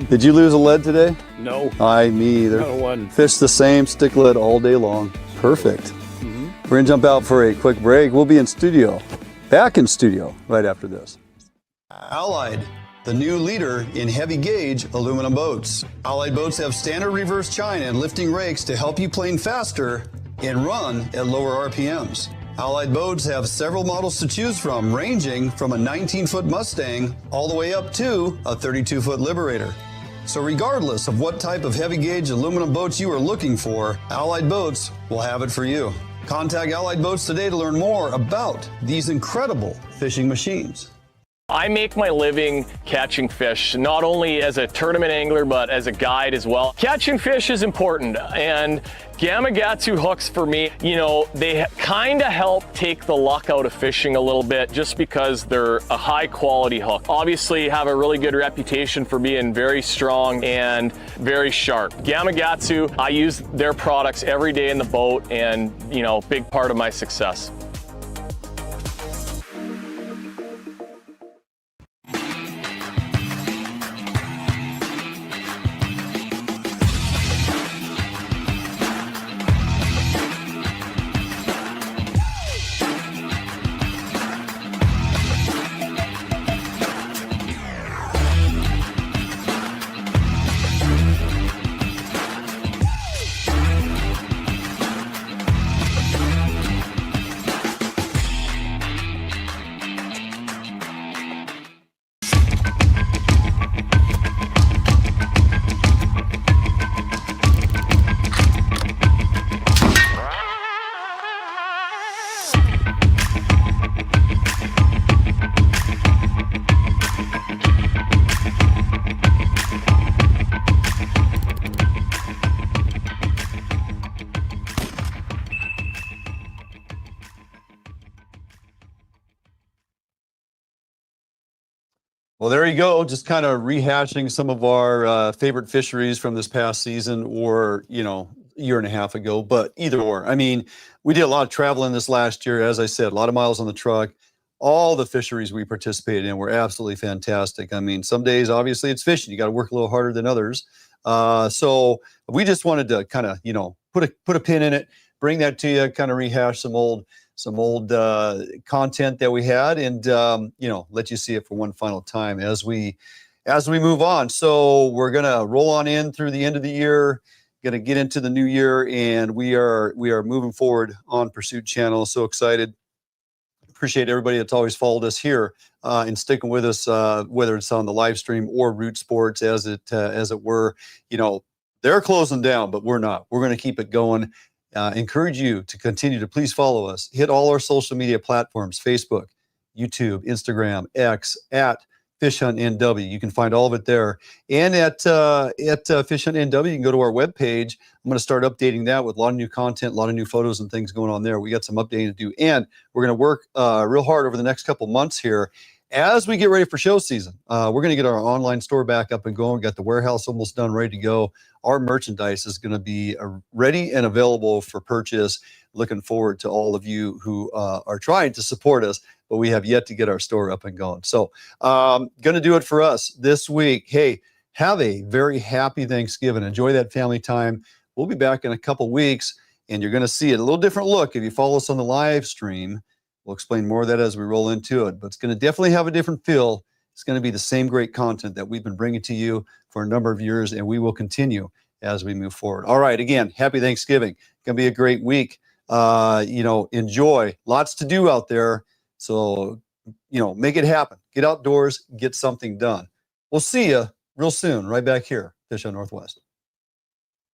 Did you lose a lead today? No. Me either. Not one. Fish the same stick lead all day long. Perfect. We're gonna jump out for a quick break. We'll be in studio, back in studio right after this. Allied, the new leader in heavy gauge aluminum boats. Allied boats have standard reverse chine and lifting rakes to help you plane faster and run at lower RPMs. Allied boats have several models to choose from, ranging from a 19-foot Mustang all the way up to a 32-foot Liberator. So regardless of what type of heavy gauge aluminum boats you are looking for, Allied Boats will have it for you. Contact Allied Boats today to learn more about these incredible fishing machines. I make my living catching fish, not only as a tournament angler, but as a guide as well. Catching fish is important, and Gamakatsu hooks for me, you know, they kind of help take the luck out of fishing a little bit just because they're a high quality hook. Obviously have a really good reputation for being very strong and very sharp. Gamakatsu, I use their products every day in the boat, and, you know, big part of my success. Well, there you go. Just kind of rehashing some of our favorite fisheries from this past season, or, you know, year and a half ago, but either or. I mean, we did a lot of traveling this last year. As I said, a lot of miles on the truck. All the fisheries we participated in were absolutely fantastic. I mean, some days, obviously, it's fishing. You got to work a little harder than others. So we just wanted to kind of, you know, put a pin in it, bring that to you, kind of rehash some old content that we had, and let you see it for one final time as we move on. So we're gonna roll on in through the end of the year, gonna get into the new year, and we are moving forward on Pursuit Channel. So excited. Appreciate everybody that's always followed us here and sticking with us, whether it's on the live stream or Root Sports, as it were. They're closing down, but we're not. We're going to keep it going. Encourage you to continue to please follow us. Hit all our social media platforms: Facebook, YouTube, Instagram, X, at Fish Hunt NW. You can find all of it there. And at Fish Hunt NW, you can go to our webpage. I'm going to start updating that with a lot of new content, a lot of new photos and things going on there. We got some updating to do. And we're going to work real hard over the next couple months here as we get ready for show season. We're going to get our online store back up and going. We got the warehouse almost done, ready to go. Our merchandise is going to be ready and available for purchase. Looking forward to all of you who are trying to support us, but we have yet to get our store up and going. So going to do it for us this week. Hey, have a very happy Thanksgiving. Enjoy that family time. We'll be back in a couple weeks, and you're going to see it a little different look if you follow us on the live stream. We'll explain more of that as we roll into it, but it's going to definitely have a different feel. It's going to be the same great content that we've been bringing to you for a number of years, and we will continue as we move forward. All right, again, happy Thanksgiving. It's going to be a great week. Enjoy. Lots to do out there. So, make it happen. Get outdoors, get something done. We'll see you real soon right back here, Fish on Northwest.